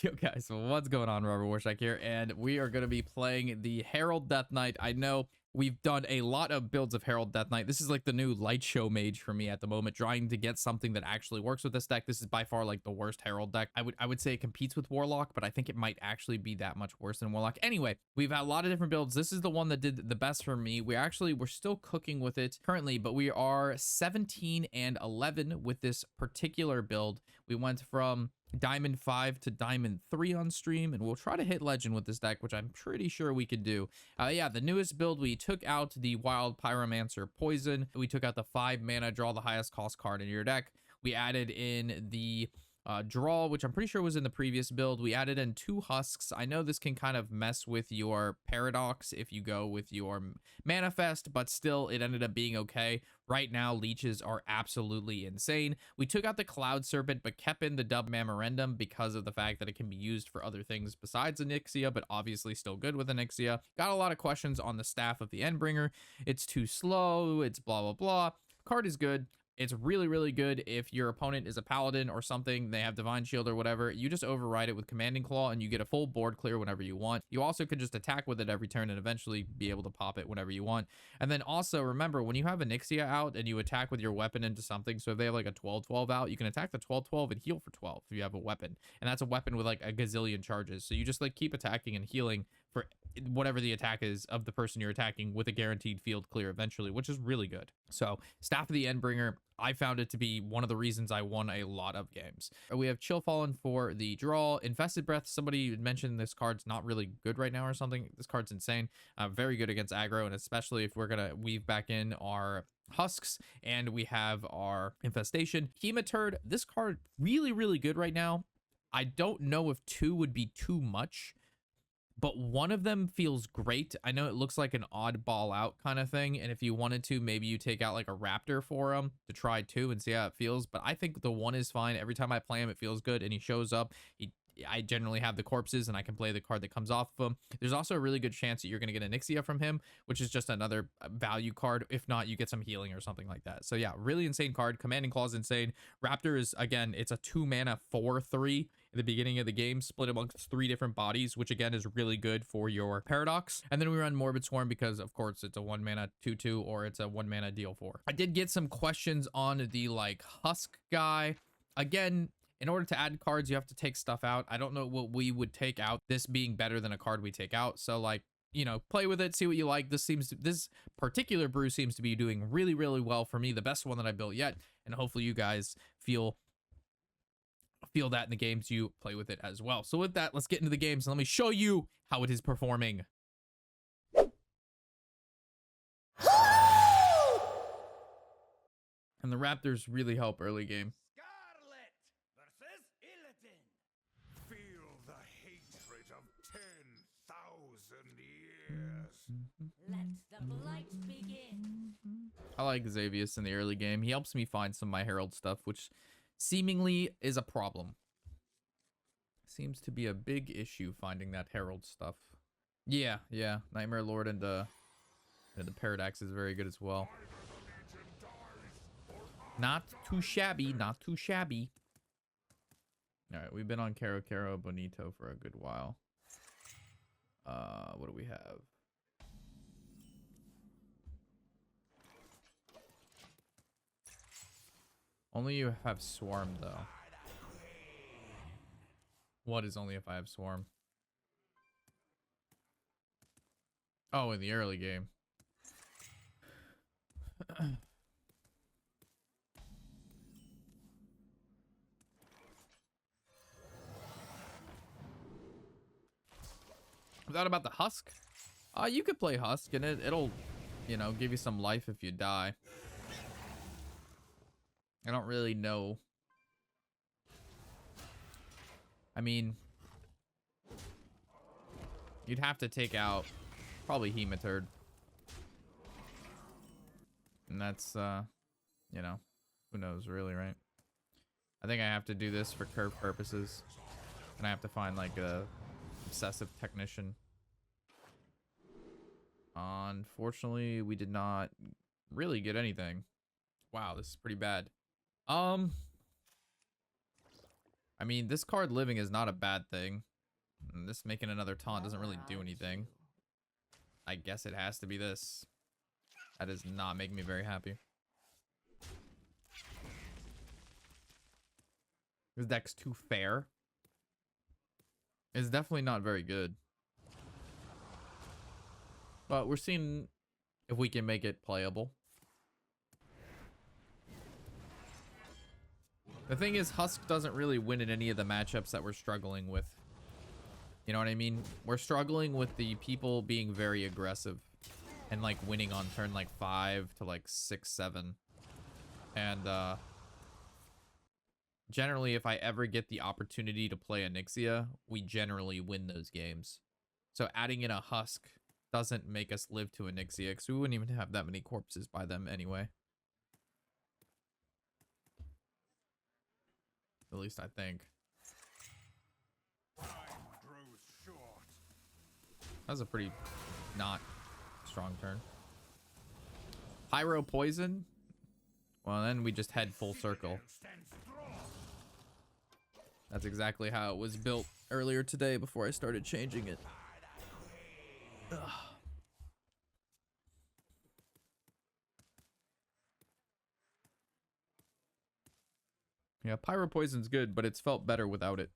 Yo guys, what's going on? Robert Warshack here, and we are going to be playing the Herald Death Knight. I know we've done a lot of builds of Herald Death Knight. This is like the new light show mage for me at the moment, trying to get something that actually works with this deck. This is by far like the worst Herald deck. I would say it competes with Warlock, but I think it might actually be that much worse than Warlock. Anyway, we've had a lot of different builds. This is the one that did the best for me. We're still cooking with it currently, but we are 17 and 11 with this particular build. We went from Diamond 5 to Diamond 3 on stream, and we'll try to hit Legend with this deck, which I'm pretty sure we could do. Yeah, the newest build, we took out the Wild Pyromancer Poison. We took out the 5 mana, draw the highest cost card in your deck. We added in the draw, which I'm pretty sure was in the previous build. We added in 2 husks. I know this can kind of mess with your paradox if you go with your manifest, but still it ended up being okay. Right now leeches are absolutely insane. We took out the Cloud Serpent but kept in the Dub Memorandum because of the fact that it can be used for other things besides Onyxia, but obviously still good with Onyxia. Got a lot of questions on the Staff of the Endbringer. It's too slow, it's blah blah blah. Card is good. It's really, really good if your opponent is a paladin or something, they have Divine Shield or whatever. You just override it with Commanding Claw and you get a full board clear whenever you want. You also could just attack with it every turn and eventually be able to pop it whenever you want. And then also remember, when you have Onyxia out and you attack with your weapon into something, so if they have like a 12-12 out, you can attack the 12-12 and heal for 12 if you have a weapon. And that's a weapon with like a gazillion charges. So you just like keep attacking and healing for whatever the attack is of the person you're attacking with a guaranteed field clear eventually, which is really good. So Staff of the Endbringer, I found it to be one of the reasons I won a lot of games. We have Chill Fallen for the draw. Infested Breath, somebody mentioned this card's not really good right now or something. This card's insane. Very good against aggro, and especially if we're gonna weave back in our husks and we have our infestation. Hematurd, this card really, really good right now. I don't know if 2 would be too much, but one of them feels great. I know it looks like an oddball out kind of thing, and if you wanted to, maybe you take out like a raptor for him to try 2 and see how it feels, but I think the 1 is fine. Every time I play him, it feels good, and he shows up. I generally have the corpses and I can play the card that comes off of him. There's also a really good chance that you're going to get Onyxia from him, which is just another value card. If not, you get some healing or something like that. So yeah, really insane card. Commanding Claw is insane. Raptor is, again, it's a 2 mana 4/3 at the beginning of the game, split amongst 3 different bodies, which again is really good for your paradox. And then we run Morbid Swarm because of course it's a 1 mana 2/2 or it's a 1 mana deal 4. I did get some questions on the like husk guy. Again, in order to add cards, you have to take stuff out. I don't know what we would take out, this being better than a card we take out. So like, you know, play with it, see what you like. This particular brew seems to be doing really, really well for me. The best one that I built yet. And hopefully you guys feel that in the games you play with it as well. So with that, let's get into the games and let me show you how it is performing. And the Raptors really help early game. Let the blight begin. I like Xavius in the early game. He helps me find some of my Herald stuff, which seemingly is a problem. Seems to be a big issue finding that Herald stuff. Yeah. Nightmare Lord and the Paradox is very good as well. Not too shabby, not too shabby. All right, we've been on Caro Bonito for a good while. What do we have? Only you have Swarm, though. What is only if I have Swarm? Oh, in the early game. That about the Husk? You could play Husk, and it'll, you know, give you some life if you die. I don't really know. I mean, you'd have to take out probably Hematurd. And that's, you know, who knows really, right? I think I have to do this for curve purposes. And I have to find like a obsessive technician. Unfortunately, we did not really get anything. Wow, this is pretty bad. I mean, this card living is not a bad thing. And this making another taunt doesn't really do anything. I guess it has to be this. That is not making me very happy. This deck's too fair. It's definitely not very good. But we're seeing if we can make it playable. The thing is, Husk doesn't really win in any of the matchups that we're struggling with. You know what I mean? We're struggling with the people being very aggressive and like winning on turn like 5 to like 6, 7. And generally, if I ever get the opportunity to play Onyxia, we generally win those games. So adding in a Husk doesn't make us live to Onyxia, because we wouldn't even have that many corpses by them anyway. At least I think. That was a pretty not strong turn. Pyro poison? Well, then we just head full circle. That's exactly how it was built earlier today before I started changing it. Ugh. Yeah, Pyro Poison's good, but it's felt better without it.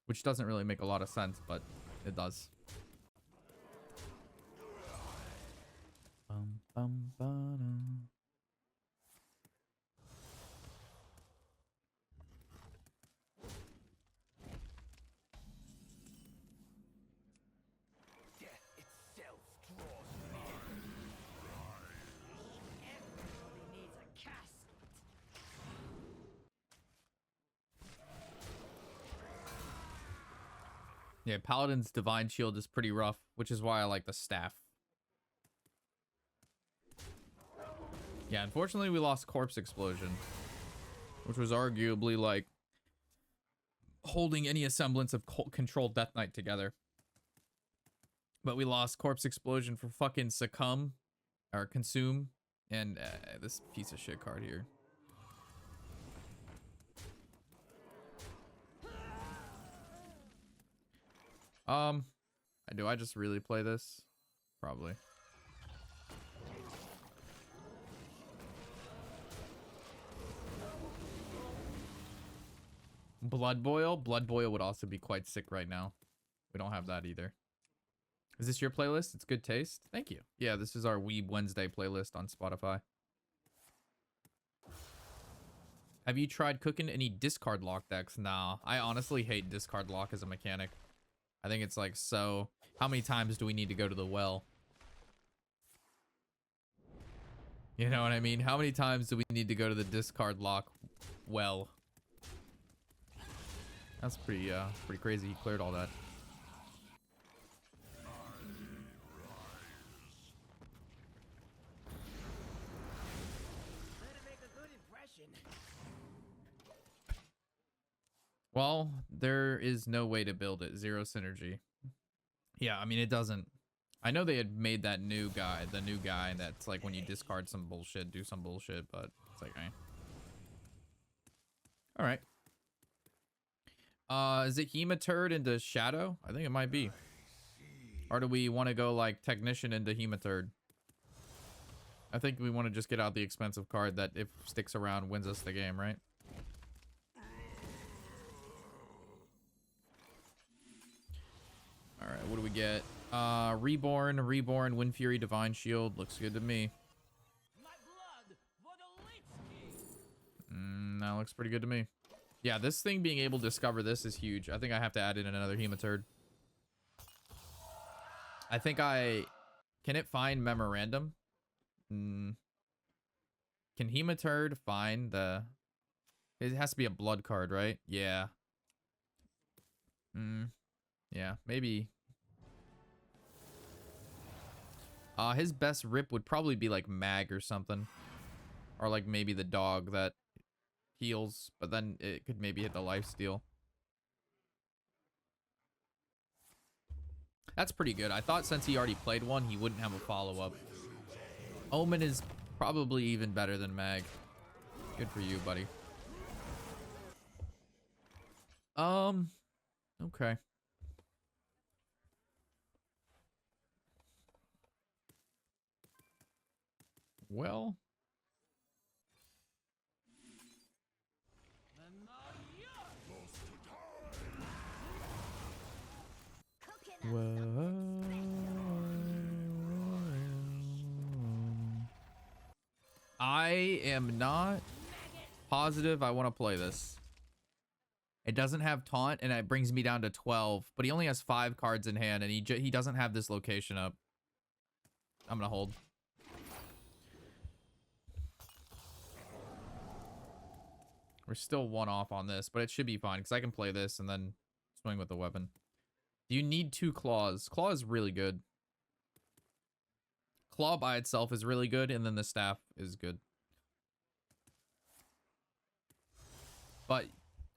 Which doesn't really make a lot of sense, but it does. Bum, bum, ba-dum. Yeah, Paladin's Divine Shield is pretty rough, which is why I like the staff. Yeah, unfortunately we lost Corpse Explosion, which was arguably like holding any semblance of controlled Death Knight together. But we lost Corpse Explosion for fucking Succumb, or Consume, and this piece of shit card here. Do I just really play this? Probably. Blood Boil? Blood Boil would also be quite sick right now. We don't have that either. Is this your playlist? It's good taste. Thank you. Yeah, this is our Weeb Wednesday playlist on Spotify. Have you tried cooking any discard lock decks? Nah, I honestly hate discard lock as a mechanic. I think it's like, so how many times do we need to go to the well? You know what I mean? How many times do we need to go to the discard lock well? That's pretty crazy. He cleared all that. Well, there is no way to build it. 0 synergy. Yeah, I mean, it doesn't. I know they had made that new guy, the new guy, that's like when you discard some bullshit, do some bullshit, but it's like, eh. All right. Is it Hematurd into Shadow? I think it might be. Or do we want to go like Technician into Hematurd? I think we want to just get out the expensive card that if sticks around wins us the game, right? All right, what do we get? Reborn, Wind Fury, Divine Shield. Looks good to me. That looks pretty good to me. Yeah, this thing being able to discover this is huge. I think I have to add in another Hematurd. I think can it find Memorandum? Can Hematurd find the... It has to be a blood card, right? Yeah. Yeah, maybe. His best rip would probably be like Mag or something. Or like maybe the dog that heals, but then it could maybe hit the lifesteal. That's pretty good. I thought since he already played one, he wouldn't have a follow-up. Omen is probably even better than Mag. Good for you, buddy. Okay. Well, I am not positive I want to play this. It doesn't have taunt, and it brings me down to 12, but he only has 5 cards in hand, and he doesn't have this location up. I'm gonna hold. We're still 1 off on this, but it should be fine, because I can play this and then swing with the weapon. You need 2 claws. Claw is really good. Claw by itself is really good, and then the staff is good. But,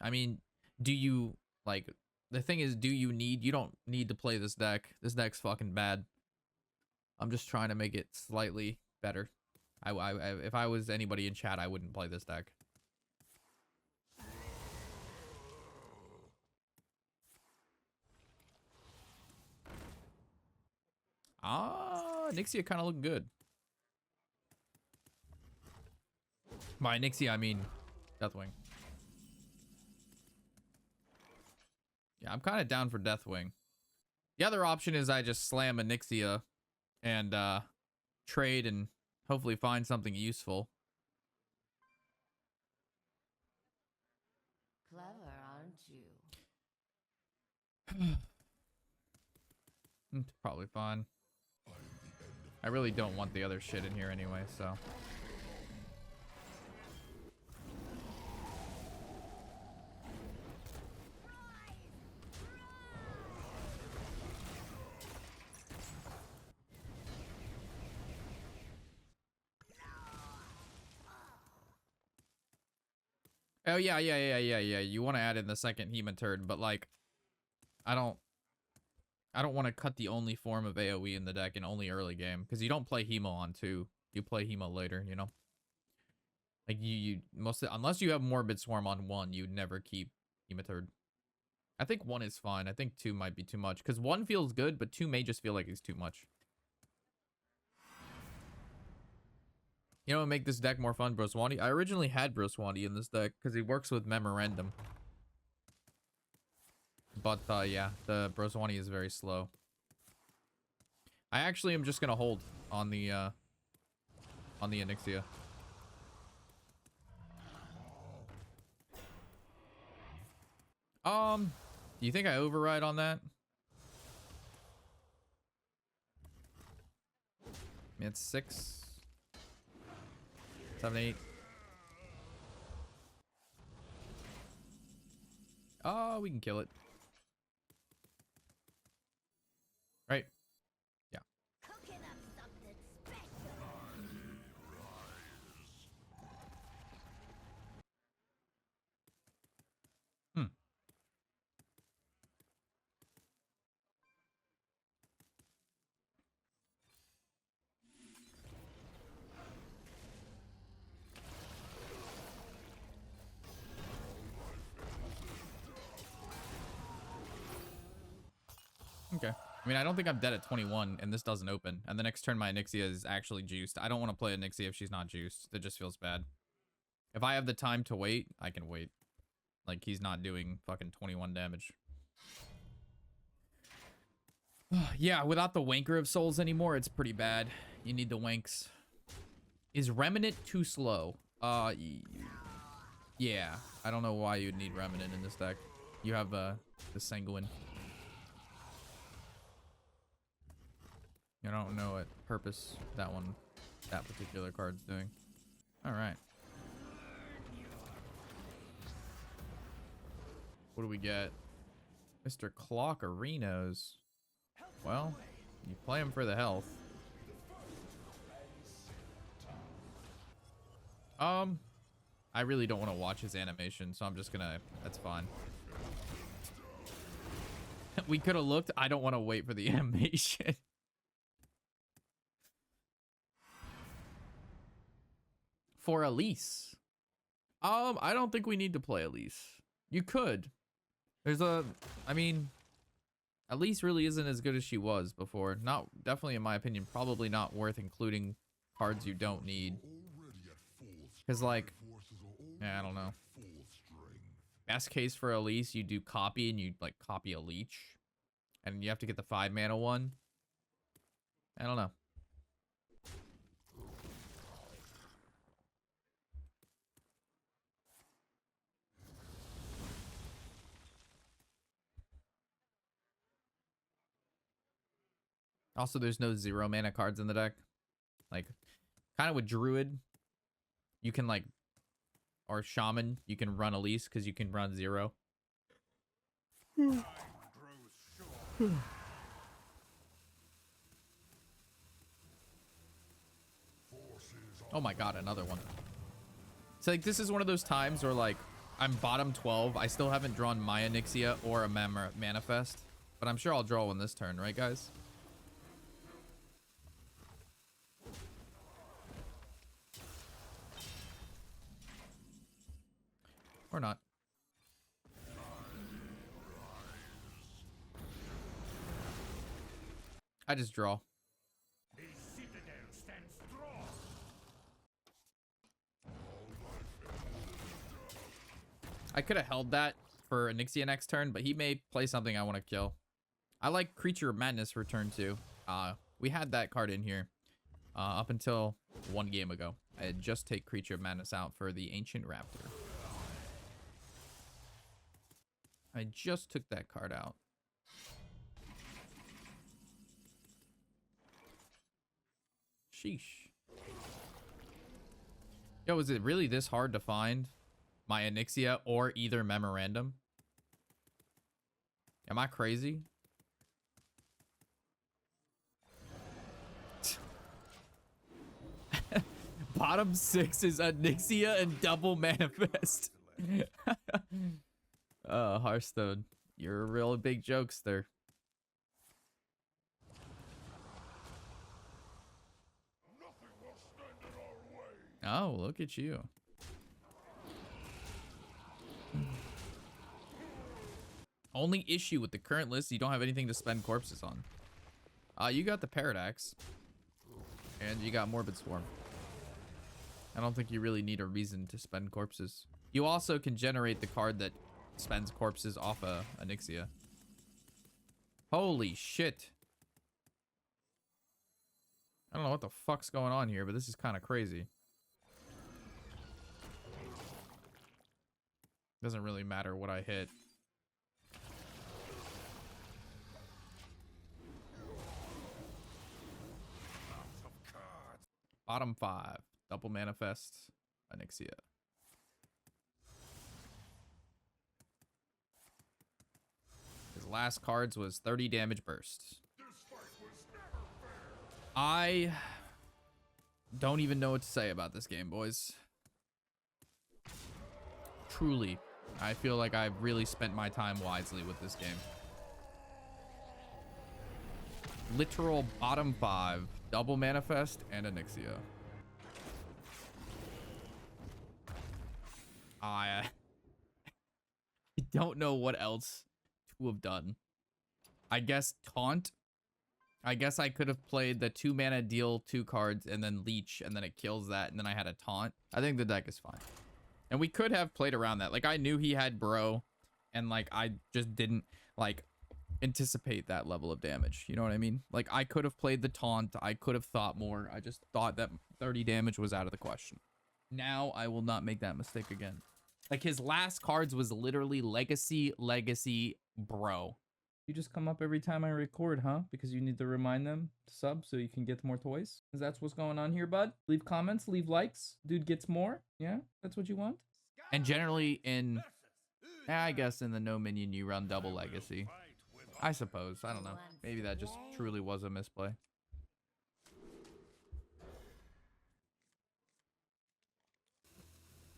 I mean, do you, like, the thing is, you don't need to play this deck. This deck's fucking bad. I'm just trying to make it slightly better. If I was anybody in chat, I wouldn't play this deck. Nixia kind of looked good. By Nixia, I mean Deathwing. Yeah, I'm kind of down for Deathwing. The other option is I just slam a Nixia and trade and hopefully find something useful. Clever, aren't you? It's probably fine. I really don't want the other shit in here anyway, so. Oh yeah. You want to add in the second Hema turn, but like, I don't want to cut the only form of AoE in the deck in only early game, because you don't play Hema on 2. You play Hema later, you know? Like unless you have Morbid Swarm on 1, you'd never keep Hema turn. I think 1 is fine. I think 2 might be too much, because 1 feels good, but 2 may just feel like it's too much. You know what make this deck more fun? Broswani. I originally had Broswani in this deck because he works with Memorandum. But yeah, the Broswani is very slow. I actually am just gonna hold on the Onyxia. Do you think I override on that? It's 6, 7, 8. Oh, we can kill it. Right? Yeah. Cooking up something special. Okay. I mean, I don't think I'm dead at 21, and this doesn't open. And the next turn, my Onyxia is actually juiced. I don't want to play Onyxia if she's not juiced. That just feels bad. If I have the time to wait, I can wait. Like, he's not doing fucking 21 damage. Yeah, without the Wanker of Souls anymore, it's pretty bad. You need the Wanks. Is Remnant too slow? Yeah. I don't know why you'd need Remnant in this deck. You have the Sanguine. I don't know what purpose that particular card's doing. All right. What do we get? Mr. Clock Arenos. Well, you play him for the health. I really don't want to watch his animation, so I'm just gonna, that's fine. We could have looked. I don't want to wait for the animation. For Elise. I don't think we need to play Elise. You could. There's a, I mean, Elise really isn't as good as she was before. Not, definitely in my opinion, probably not worth including cards you don't need. Because like, yeah, I don't know. Best case for Elise, you do copy and you like copy a leech. And you have to get the 5 mana one. I don't know. Also, there's no 0 mana cards in the deck. Like, kind of with Druid, you can like, or Shaman, you can run Elise because you can run 0. Oh my god, another one. So like, this is one of those times where like, I'm bottom 12. I still haven't drawn Maya Nixia or a Manifest. But I'm sure I'll draw one this turn, right guys? Or not. I just draw. I could have held that for Nixia next turn, but he may play something I want to kill. I like Creature of Madness for turn 2. We had that card in here up until 1 game ago. I had just take Creature of Madness out for the Ancient Raptor. I just took that card out. Sheesh. Yo, is it really this hard to find my Onyxia or either Memorandum? Am I crazy? Bottom 6 is Onyxia and double Manifest. Hearthstone, you're a real big jokester. Oh, look at you. Only issue with the current list, you don't have anything to spend corpses on. You got the Paradox. And you got Morbid Swarm. I don't think you really need a reason to spend corpses. You also can generate the card that spends corpses off a Onyxia. Holy shit. I don't know what the fuck's going on here, but this is kind of crazy. Doesn't really matter what I hit. Bottom 5. Double Manifest. Onyxia. His last cards was 30 damage burst. I don't even know what to say about this game, boys. Truly, I feel like I've really spent my time wisely with this game. Literal bottom 5. Double Manifest and Onyxia. I don't know what else to have done. I guess Taunt. I guess I could have played the 2 mana deal 2 cards and then Leech and then it kills that and then I had a Taunt. I think the deck is fine. And we could have played around that. Like I knew he had Bro and like I just didn't like anticipate that level of damage. You know what I mean? Like I could have played the Taunt. I could have thought more. I just thought that 30 damage was out of the question. Now I will not make that mistake again. Like his last cards was literally Legacy, Bro. You just come up every time I record, huh? Because you need to remind them to sub so you can get more toys? Is that what's going on here, bud? Leave comments, leave likes. Dude gets more. Yeah, that's what you want? And generally in, I guess in the no minion you run double Legacy. I suppose. I don't know. Maybe that just truly was a misplay.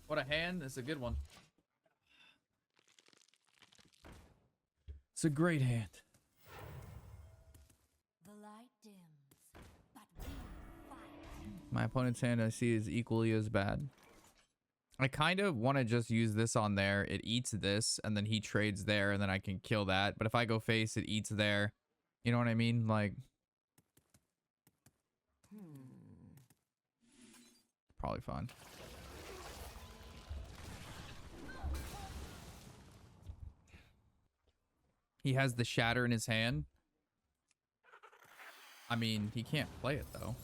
What a hand. It's a good one. It's a great hand. The light dims, but we fight. My opponent's hand I see is equally as bad. I kind of want to just use this on there. It eats this, and then he trades there, and then I can kill that. But if I go face, it eats there. You know what I mean? Like, probably fine. He has the shatter in his hand. I mean, he can't play it, though.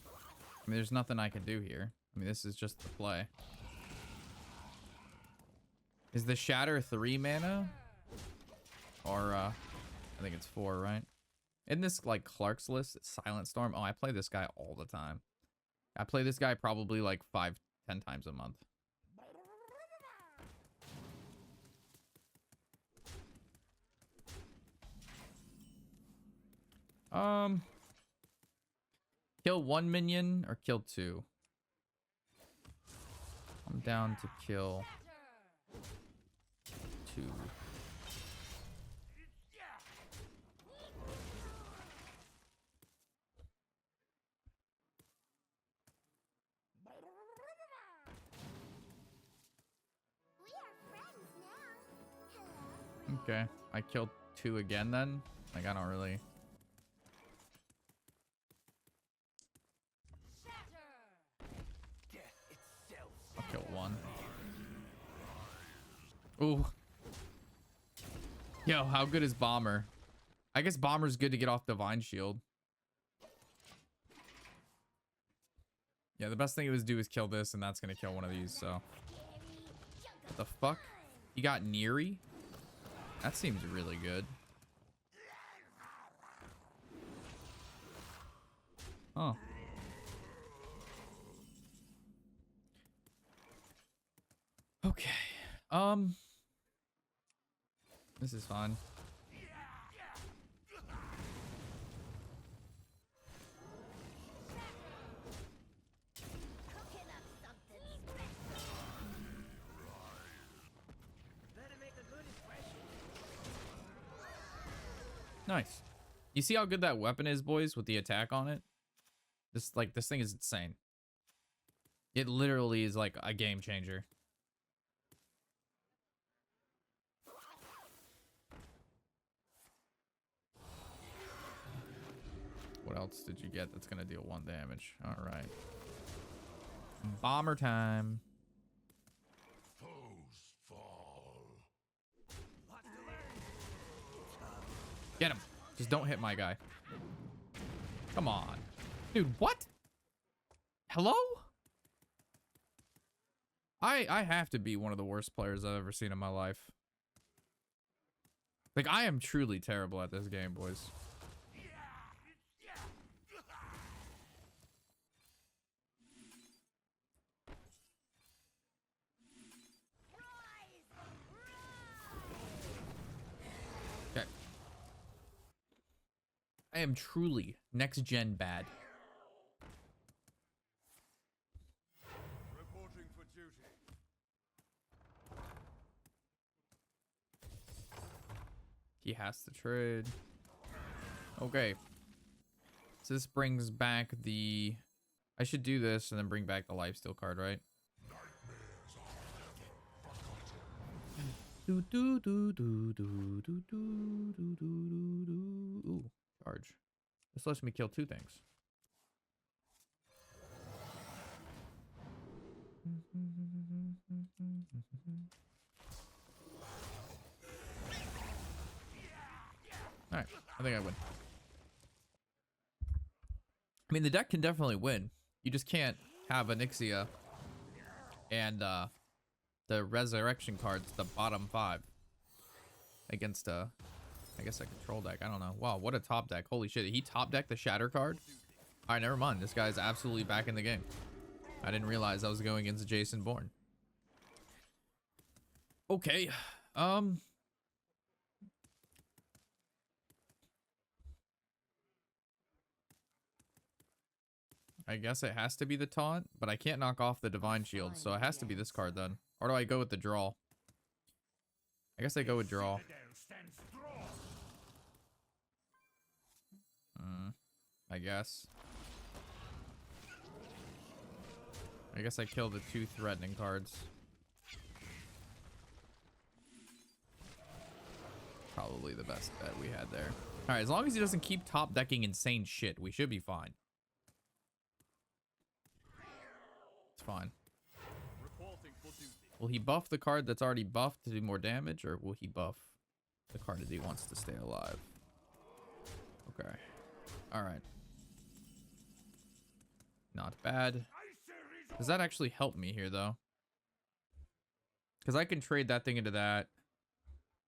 I mean, there's nothing I can do here. I mean, this is just the play. Is the shatter 3 mana? Or, I think it's 4, right? In this, like, Clark's list, it's Silent Storm. Oh, I play this guy all the time. I play this guy probably, like, 5-10 times a month. Kill 1 minion or kill 2? I'm down to kill 2. Okay, I killed 2 again then. Like, I don't really. I'll kill 1. Ooh. Yo, how good is Bomber? I guess Bomber's good to get off Divine Shield. Yeah, the best thing it was do is kill this, and that's gonna kill one of these, so. What the fuck? You got Neri? That seems really good. Oh. Okay. This is fine. Nice. You see how good that weapon is, boys, with the attack on it? This thing is insane. It literally is like a game changer. What else did you get that's gonna deal 1 damage? All right. Bomber time. Get him. Just don't hit my guy. Come on. Dude, what? Hello? I have to be one of the worst players I've ever seen in my life. Like, I am truly terrible at this game, boys. Okay. I am truly next gen bad. Reporting for duty. He has to trade. Okay. So this brings back the... I should do this and then bring back the lifesteal card, right? Do do do do do do do do do do do. Ooh, charge. This lets me kill 2 things. All right, I think I win. I mean, the deck can definitely win. You just can't have Onyxia and the resurrection cards, the bottom 5, against I guess a control deck. I don't know. Wow, what a top deck. Holy shit. He top decked the shatter card? All right, never mind. This guy's absolutely back in the game. I didn't realize I was going against Jason Bourne. Okay. I guess it has to be the taunt, but I can't knock off the divine shield, so it has to be this card then. Or do I go with the draw? I guess I go with draw. I guess. I guess I killed the 2 threatening cards. Probably the best bet we had there. All right, as long as he doesn't keep top decking insane shit, we should be fine. It's fine. Will he buff the card that's already buffed to do more damage, or will he buff the card that he wants to stay alive? Okay. All right. Not bad. Does that actually help me here, though? Because I can trade that thing into that.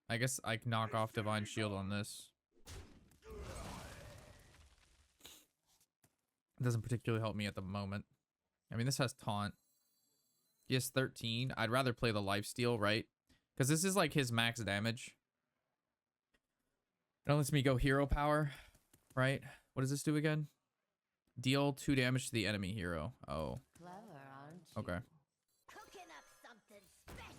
I guess I can knock off Divine Shield on this. It doesn't particularly help me at the moment. I mean, this has Taunt. He has 13. I'd rather play the Lifesteal, right? Because this is like his max damage. It lets me go Hero Power, right? What does this do again? Deal 2 damage to the enemy hero. Oh. Clever, aren't you? Okay. Cooking up something special.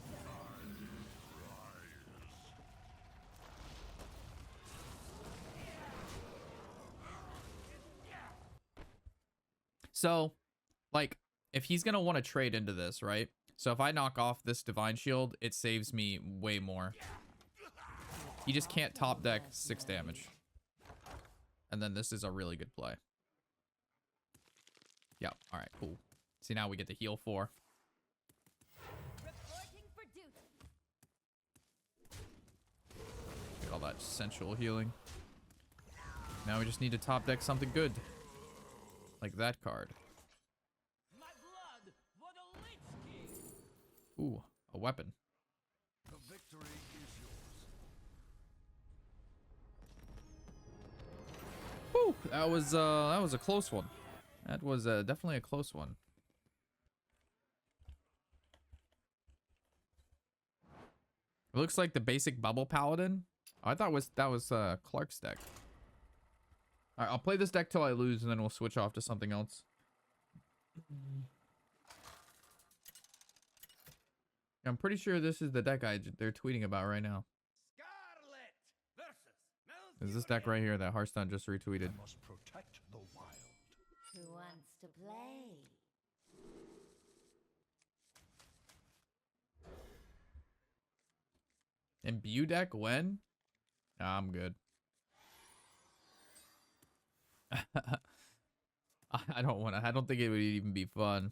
So, like, if he's going to want to trade into this, right? So if I knock off this Divine Shield, it saves me way more. He just can't top deck 6 damage. And then this is a really good play. Yeah, all right, cool. See, now we get to heal 4. Reporting for duty. Get all that sensual healing. Now we just need to top deck something good. Like that card. My blood for the Lich King. Ooh, a weapon. The victory is yours. Woo, that was a close one. That was definitely a close one. It looks like the basic Bubble Paladin. Oh, I thought that was Clark's deck. All right, I'll play this deck till I lose, and then we'll switch off to something else. I'm pretty sure this is the deck they're tweeting about right now. Scarlet versus Is this deck right here that Hearthstone just retweeted? I must protect the wild. Who wants to play? Imbue deck when? Nah, I'm good. I don't want to. I don't think it would even be fun.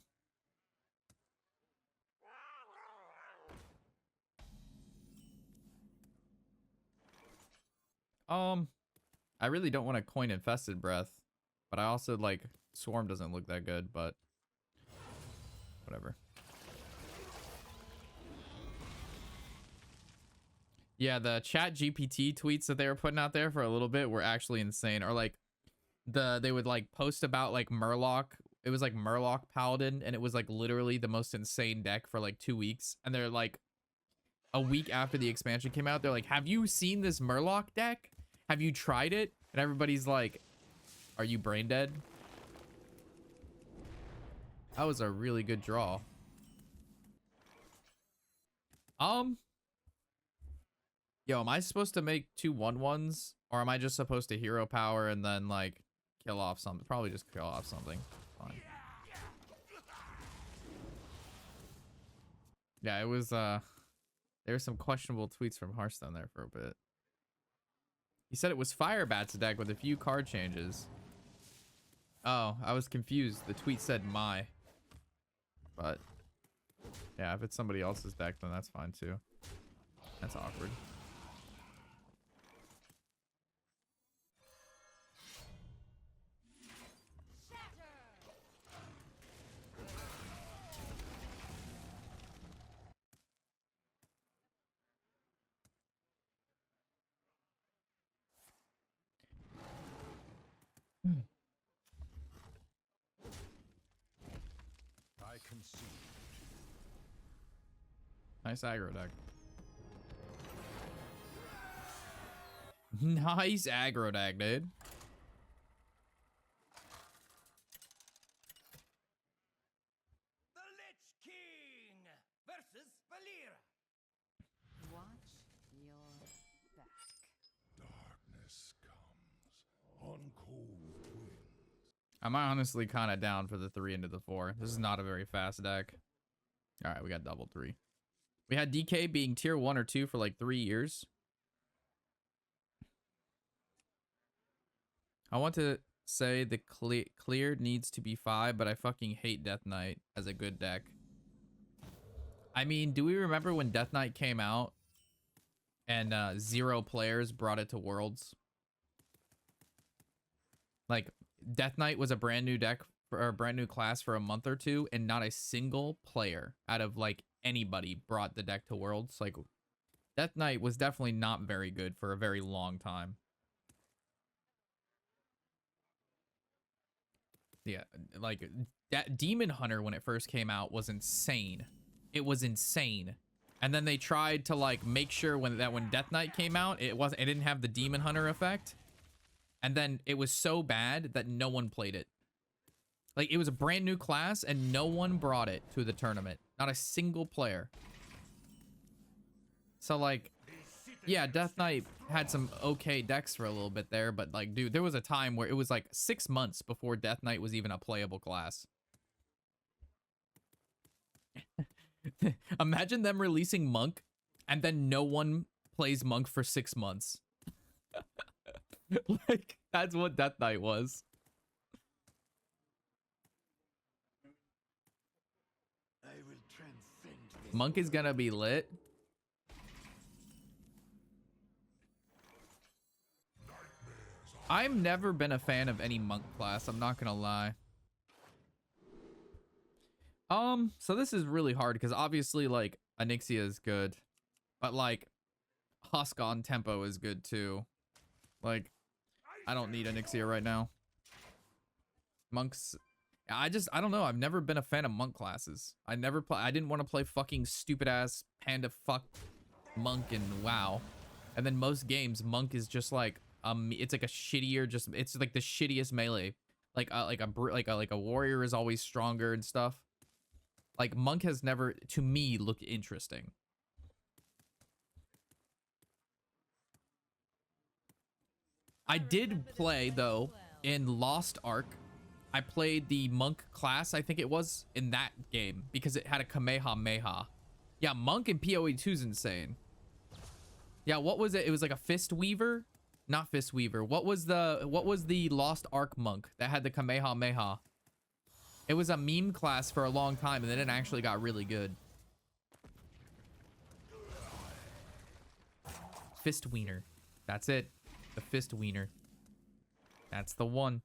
I really don't want to coin Infested Breath, but I also like Swarm doesn't look that good, but whatever. Yeah, the Chat GPT tweets that they were putting out there for a little bit were actually insane. Or like they would like post about like Murloc. It was like Murloc Paladin, and it was like literally the most insane deck for like 2 weeks. And they're like, a week after the expansion came out, they're like, have you seen this Murloc deck? Have you tried it? And everybody's like, are you brain dead? That was a really good draw. Yo, am I supposed to make 2 1/1s? Or am I just supposed to hero power and then like kill off something? Probably just kill off something. Fine. Yeah, it was there were some questionable tweets from Hearthstone there for a bit. He said it was Firebat's deck with a few card changes. Oh, I was confused. The tweet said my. But yeah, if it's somebody else's deck, then that's fine too. That's awkward. I concede. Nice aggro deck. Nice aggro deck, dude. The Lich King versus Valera. Watch your back. Darkness comes on cold winds. I'm honestly kind of down for the 3 into the 4. This is not a very fast deck. All right, we got double 3. We had DK being tier 1 or 2 for like 3 years. I want to say the clear needs to be 5, but I fucking hate Death Knight as a good deck. I mean, do we remember when Death Knight came out and 0 players brought it to Worlds? Like, Death Knight was a brand new deck or a brand new class for a month or 2, and not a single player out of like anybody brought the deck to Worlds. Like, Death Knight was definitely not very good for a very long time. Yeah, like that Demon Hunter when it first came out was insane. It was insane. And then they tried to like make sure when Death Knight came out, it didn't have the Demon Hunter effect. And then it was so bad that no one played it. Like, it was a brand new class and no one brought it to the tournament. Not a single player. So like, yeah, Death Knight had some okay decks for a little bit there, but like, dude, there was a time where it was like 6 months before Death Knight was even a playable class. Imagine them releasing Monk and then no one plays Monk for 6 months. Like, that's what Death Knight was. Monk is gonna be lit. I've never been a fan of any Monk class, I'm not gonna lie. So this is really hard because obviously like Onyxia is good, but like Husk on Tempo is good too. Like, I don't need Onyxia right now. Monks, I don't know. I've never been a fan of Monk classes. I didn't want to play fucking stupid ass Panda fuck Monk and WoW. And then most games, Monk is just like it's like a shittier, it's like the shittiest melee. Like a warrior is always stronger and stuff. Like, Monk has never, to me, looked interesting. I did play, though, in Lost Ark. I played the Monk class, I think it was, in that game, because it had a Kamehameha. Yeah, Monk in PoE 2 is insane. Yeah, what was it? It was like a Fist Weaver? Not Fist Weaver. What was the Lost Ark Monk that had the Kamehameha? It was a meme class for a long time, and then it actually got really good. Fist Wiener. That's it. The Fist Wiener. That's the one.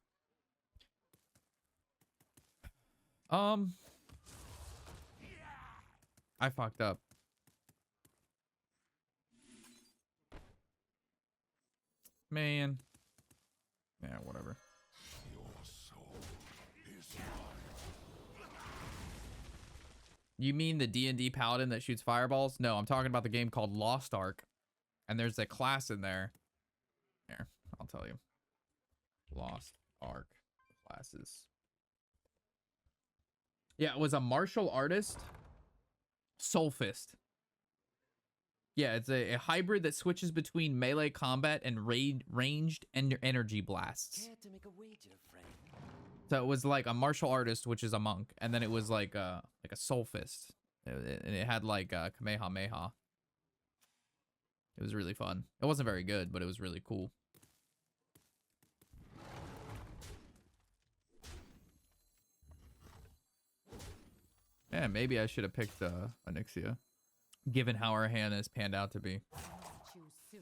I fucked up. Man. Yeah, whatever. You mean the D&D paladin that shoots fireballs? No, I'm talking about the game called Lost Ark. And there's a class in there. Here, I'll tell you. Lost Ark classes. Yeah, it was a martial artist. Soul Fist. Yeah, it's a hybrid that switches between melee combat and ranged energy blasts. Care to make a wager, friend? So it was like a martial artist, which is a monk, and then it was like a soul fist, and it had like a Kamehameha. It was really fun. It wasn't very good, but it was really cool. Yeah, maybe I should have picked Onyxia, given how our hand has panned out to be. Choose soon.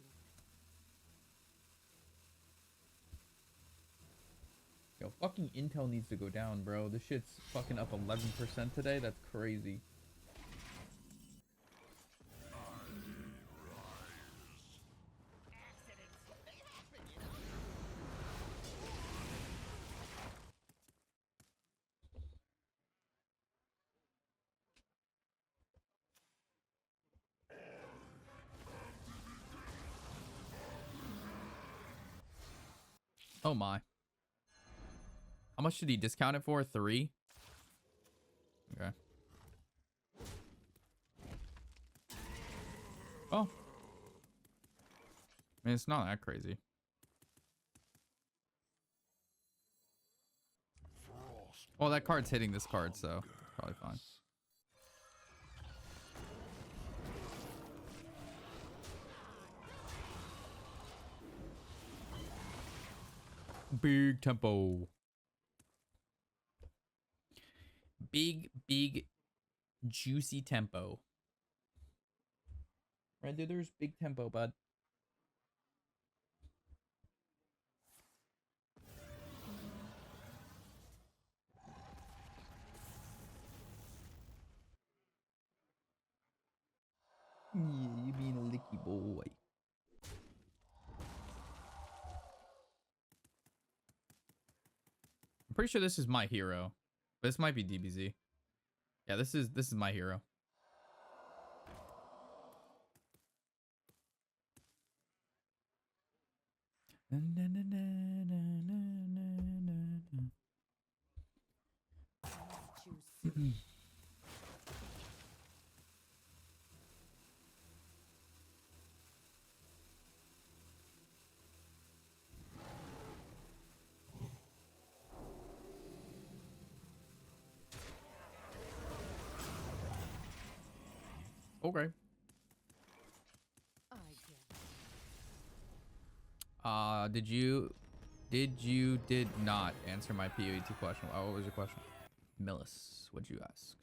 Yo, fucking Intel needs to go down, bro. This shit's fucking up 11% today. That's crazy. Oh my. How much did he discount it for? 3? Okay. Oh. I mean, it's not that crazy. Well, that card's hitting this card, so probably fine. Big tempo. Big, juicy tempo. Right, dude, there's big tempo, bud. Yeah, you being a licky boy. I'm pretty sure this is my hero. This might be DBZ. Yeah, this is my hero. Okay. Did not answer my PoE2 question. Oh, what was your question? Millis, what'd you ask?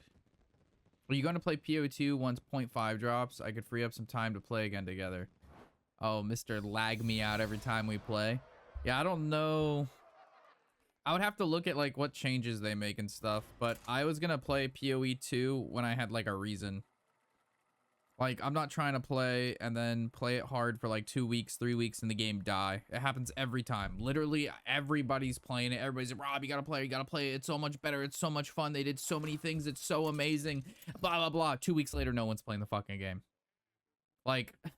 Are you going to play PoE2 once 0.5 drops? I could free up some time to play again together. Oh, Mr. Lag me out every time we play. Yeah, I don't know. I would have to look at like what changes they make and stuff, but I was going to play PoE2 when I had like a reason. Like, I'm not trying to play and then play it hard for like 2 weeks, 3 weeks, and the game die. It happens every time. Literally, everybody's playing it. Everybody's like, Rob, you gotta play it. It's so much better. It's so much fun. They did so many things. It's so amazing. Blah, blah, blah. 2 weeks later, no one's playing the fucking game. Like, and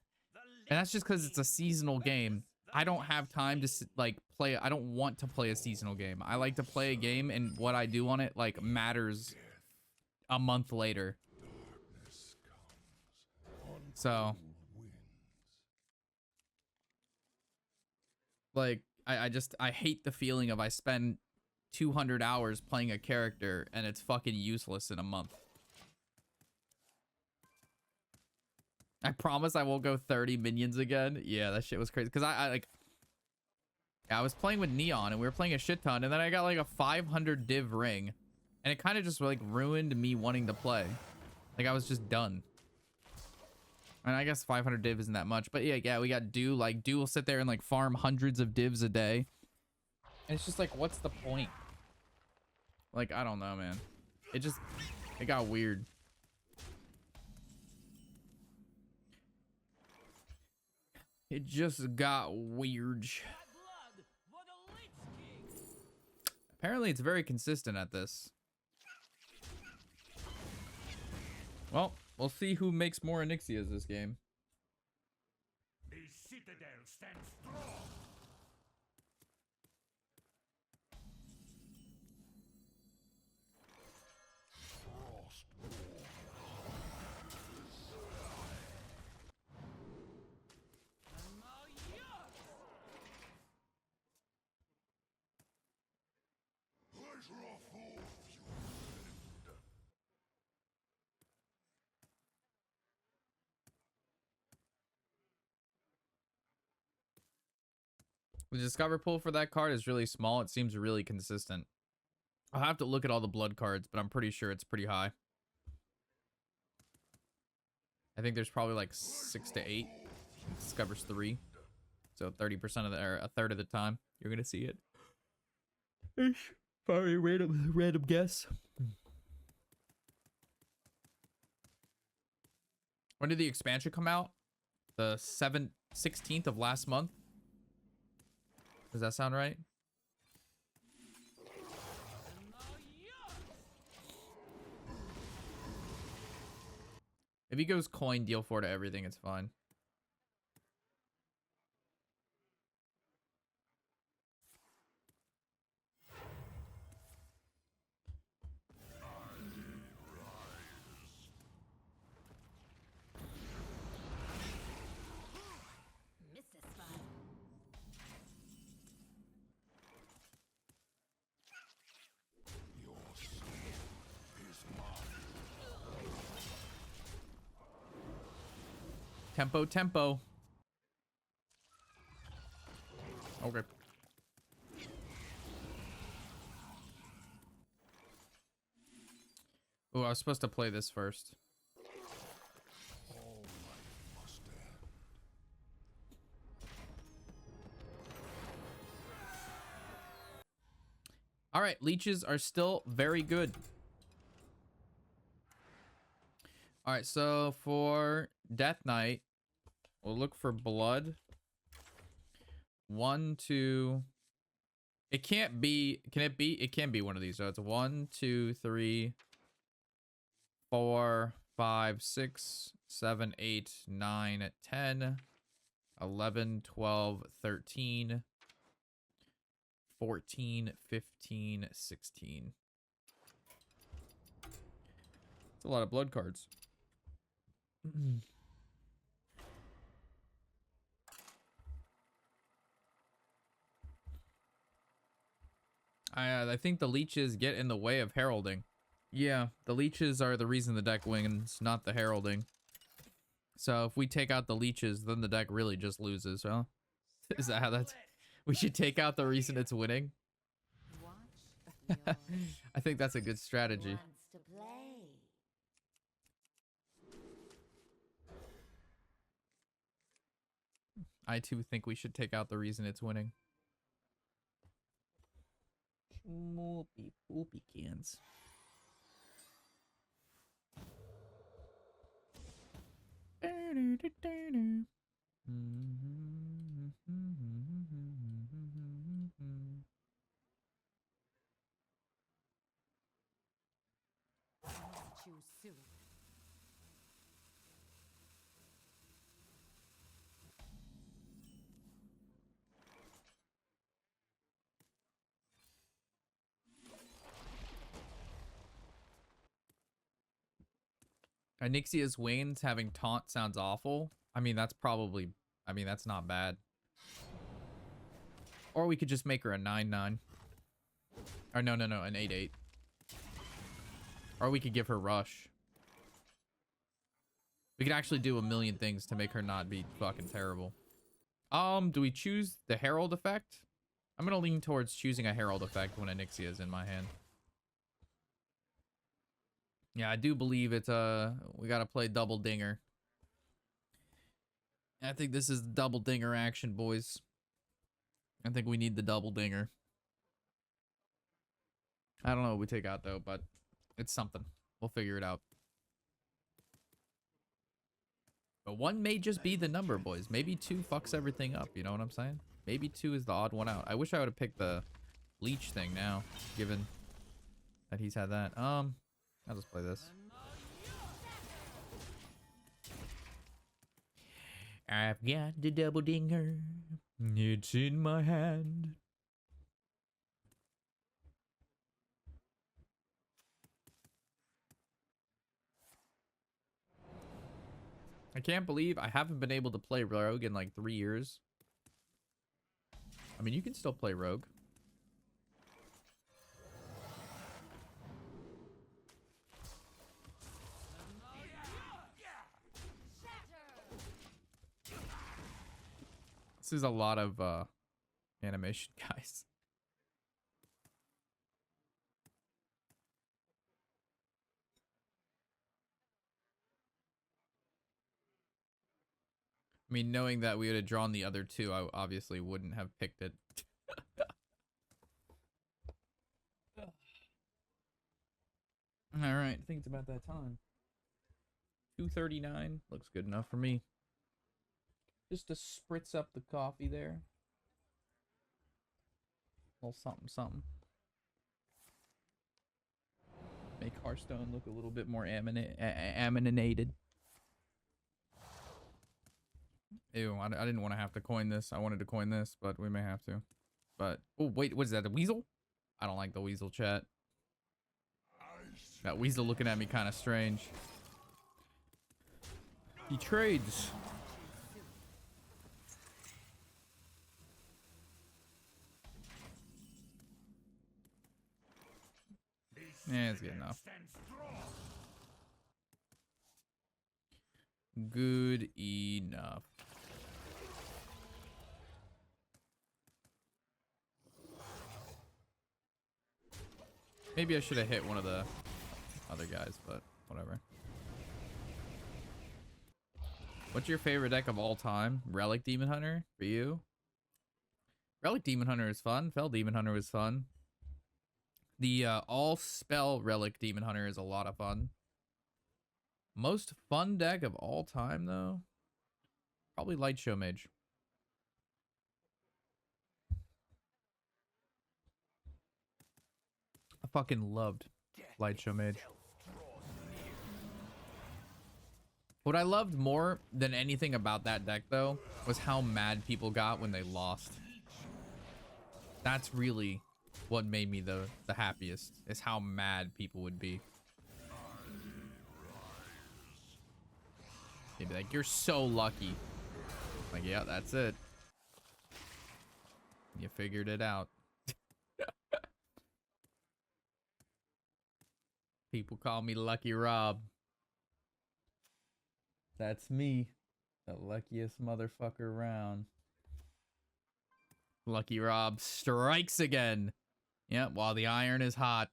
that's just because it's a seasonal game. I don't have time to, like, play. I don't want to play a seasonal game. I like to play a game, and what I do on it, like, matters a month later. So, like, I hate the feeling of I spend 200 hours playing a character and it's fucking useless in a month. I promise I won't go 30 minions again. Yeah, that shit was crazy. Because I was playing with Neon and we were playing a shit ton, and then I got like a 500 div ring, and it kind of just like ruined me wanting to play. Like, I was just done. And I guess 500 div isn't that much, but yeah, we got Dew. Like, Dew will sit there and like farm hundreds of divs a day. And it's just like, what's the point? Like, I don't know, man. It got weird. It just got weird. Apparently, it's very consistent at this. Well, we'll see who makes more Onyxias this game. The citadel stands strong. The discover pool for that card is really small. It seems really consistent. I'll have to look at all the blood cards, but I'm pretty sure it's pretty high. I think there's probably like 6 to 8. It discovers 3. So 30% of the, or a third of the time, you're gonna see it. Probably random guess. When did the expansion come out? The 16th of last month. Does that sound right? If he goes coin, deal 4 to everything, it's fine. Tempo, tempo. Okay. Oh, I was supposed to play this first. All right, leeches are still very good. All right, so for Death Knight, we'll look for blood. 1, 2. It can't be. Can it be? It can be one of these. So it's 1, 2, 3, 4, 5, 6, 7, 8, 9, 10, 11, 12, 13, 14, 15, 16. It's a lot of blood cards. I think the leeches get in the way of heralding. Yeah, the leeches are the reason the deck wins, not the heralding. So if we take out the leeches, then the deck really just loses, huh? Is that how that's... We should take out the reason it's winning? Watch your I think that's a good strategy. wants to play. I too think we should take out the reason it's winning. Schmoopy poopy cans. Choose soon. Onyxia's Wayne's having taunt sounds awful. I mean, that's probably... I mean, that's not bad. Or we could just make her a 9/9. Or no, an 8/8. Or we could give her Rush. We could actually do a million things to make her not be fucking terrible. Do we choose the Herald effect? I'm gonna lean towards choosing a Herald effect when Onyxia is in my hand. Yeah, I do believe it's we gotta play double dinger. I think this is double dinger action, boys. I think we need the double dinger. I don't know what we take out though, but it's something. We'll figure it out. But 1 may just be the number, boys. Maybe 2 fucks everything up, you know what I'm saying? Maybe 2 is the odd one out. I wish I would have picked the leech thing now, given that he's had that. I'll just play this. I've got the double dinger. It's in my hand. I can't believe I haven't been able to play Rogue in like 3 years. I mean, you can still play Rogue. This is a lot of animation, guys. I mean, knowing that we would have drawn the other 2, I obviously wouldn't have picked it. All right, I think it's about that time. 2:39 looks good enough for me. Just to spritz up the coffee there. A little something, something. Make Hearthstone look a little bit more aminated. Ew, I didn't want to have to coin this. I wanted to coin this, but we may have to. But, oh, wait, what is that, a weasel? I don't like the weasel, chat. That weasel looking at me kind of strange. He trades. Yeah, it's good enough. Good enough. Maybe I should have hit one of the other guys, but whatever. What's your favorite deck of all time? Relic Demon Hunter for you? Relic Demon Hunter is fun. Fell Demon Hunter was fun. The all spell Relic Demon Hunter is a lot of fun. Most fun deck of all time though? Probably Light Show Mage. I fucking loved Light Show Mage. What I loved more than anything about that deck though was how mad people got when they lost. That's really what made me the happiest, is how mad people would be. They'd be like, you're so lucky. Like, yeah, that's it. You figured it out. People call me Lucky Rob. That's me. The luckiest motherfucker around. Lucky Rob strikes again. Yep, while the iron is hot.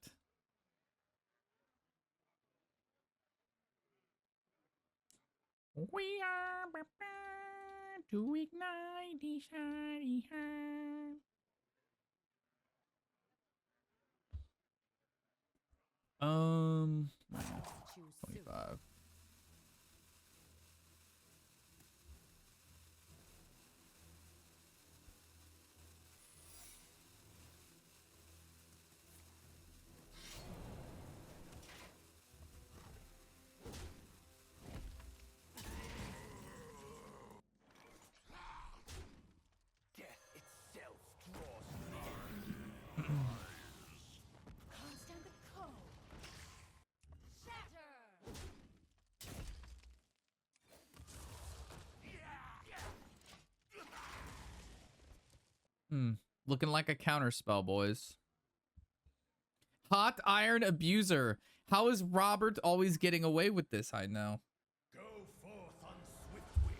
We are prepared to ignite the shining hand. Choose 25. Death itself draws near. Constant the code. Shatter. Looking like a counter spell, boys. Hot Iron Abuser. How is Robert always getting away with this? I know. Go forth on swift wings.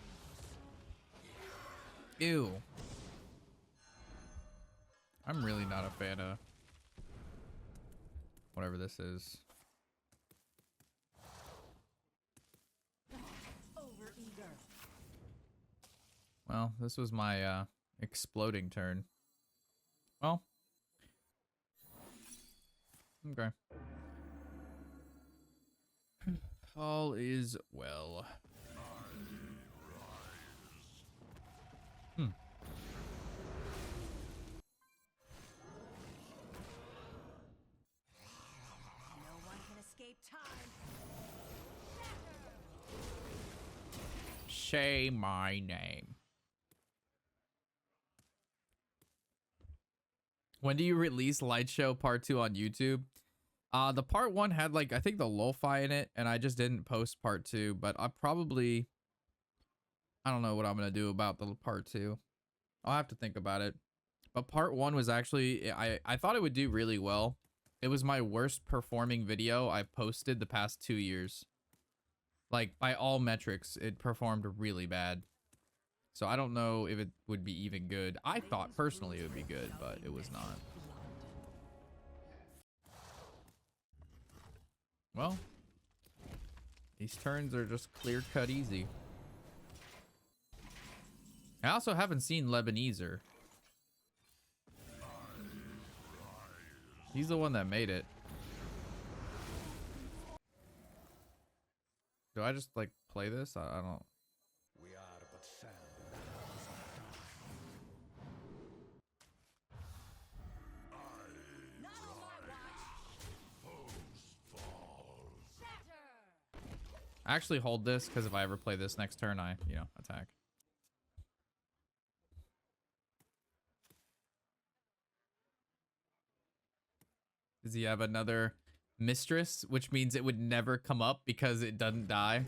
Ew. I'm really not a fan of whatever this is. Overeager. Well, this was my exploding turn. Well. Okay. All is well. No one can escape time. Say my name. When do you release Light Show Part 2 on YouTube? The Part 1 had like, I think the lo-fi in it, and I just didn't post Part 2, but I don't know what I'm going to do about the Part 2. I'll have to think about it. But Part 1 was actually, I thought it would do really well. It was my worst performing video I've posted the past 2 years. Like, by all metrics, it performed really bad. So I don't know if it would be even good. I thought personally it would be good, but it was not. Well, these turns are just clear-cut easy. I also haven't seen Lebaneser. He's the one that made it. Do I just like play this? I don't. We are but sand in the hands Not on my watch. Shatter. I actually hold this because if I ever play this next turn, I, attack. Does he have another mistress, which means it would never come up because it doesn't die?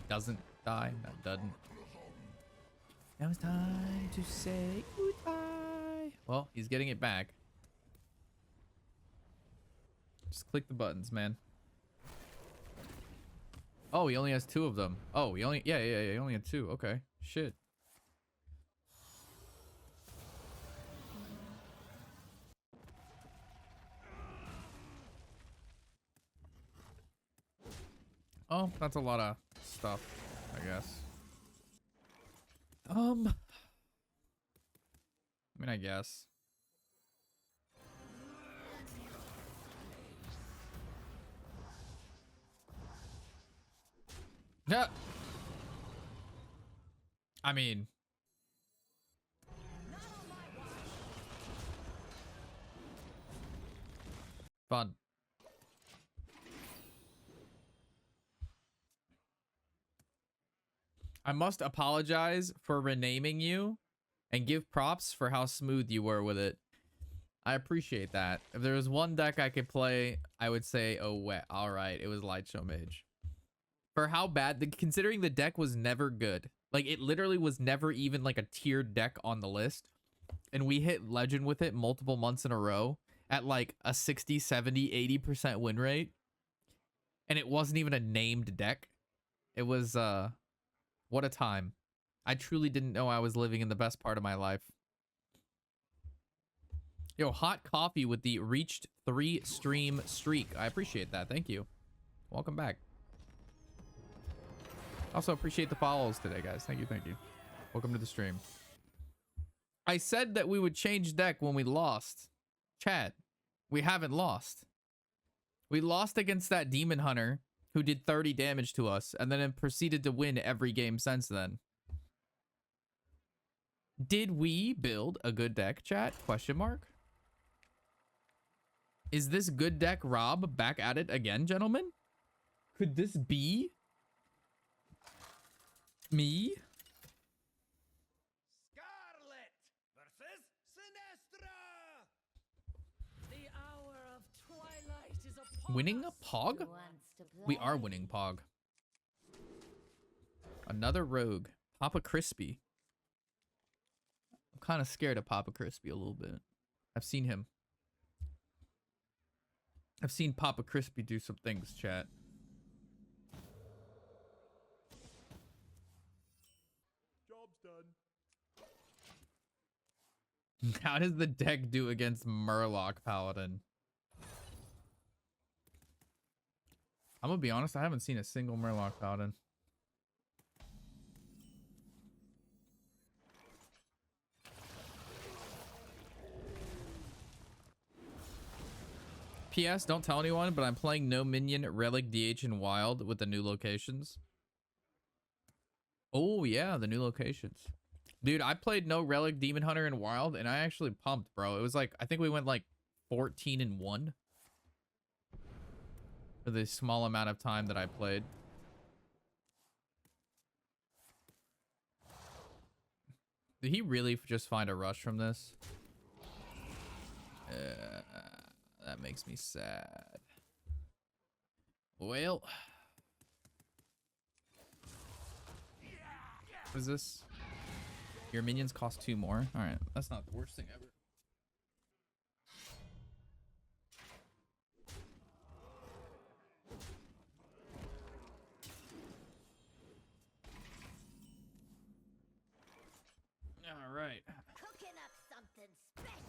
Doesn't die? That doesn't. Now it's time to say goodbye. Well, he's getting it back. Just click the buttons, man. Oh, he only has 2 of them. Oh, he only, yeah, he only had 2. Okay, shit. Oh, that's a lot of stuff, I guess. I mean, I guess. Yeah. I mean, fun. I must apologize for renaming you and give props for how smooth you were with it. I appreciate that. If there was one deck I could play, I would say, oh, wet. All right, it was Light Show Mage. For how bad, considering the deck was never good. Like, it literally was never even like a tiered deck on the list. And we hit Legend with it multiple months in a row at like a 60, 70, 80% win rate. And it wasn't even a named deck. It was, what a time. I truly didn't know I was living in the best part of my life. Yo, hot coffee with the reached 3 stream streak. I appreciate that. Thank you. Welcome back. Also appreciate the follows today, guys. Thank you. Thank you. Welcome to the stream. I said that we would change deck when we lost. Chat, we haven't lost. We lost against that Demon Hunter who did 30 damage to us and then proceeded to win every game since then. Did we build a good deck, chat? Question mark. Is this good deck Rob back at it again, gentlemen? Could this be me? Scarlet versus Sinestra. The hour of twilight is upon Winning us. a Pog? Who wants to play? We are winning Pog. Another rogue. Papa Crispy. I'm kind of scared of Papa Crispy a little bit. I've seen him. I've seen Papa Crispy do some things, chat. Job's done. How does the deck do against Murloc Paladin? I'm gonna be honest, I haven't seen a single Murloc Paladin. PS, don't tell anyone, but I'm playing No Minion, Relic, DH, and Wild with the new locations. Oh, yeah, the new locations. Dude, I played No Relic, Demon Hunter, and Wild, and I actually pumped, bro. It was like, I think we went like 14-1 for the small amount of time that I played. Did he really just find a rush from this? That makes me sad. Well, what is this? Your minions cost 2 more. All right, that's not the worst thing ever. All right. Cooking up something special.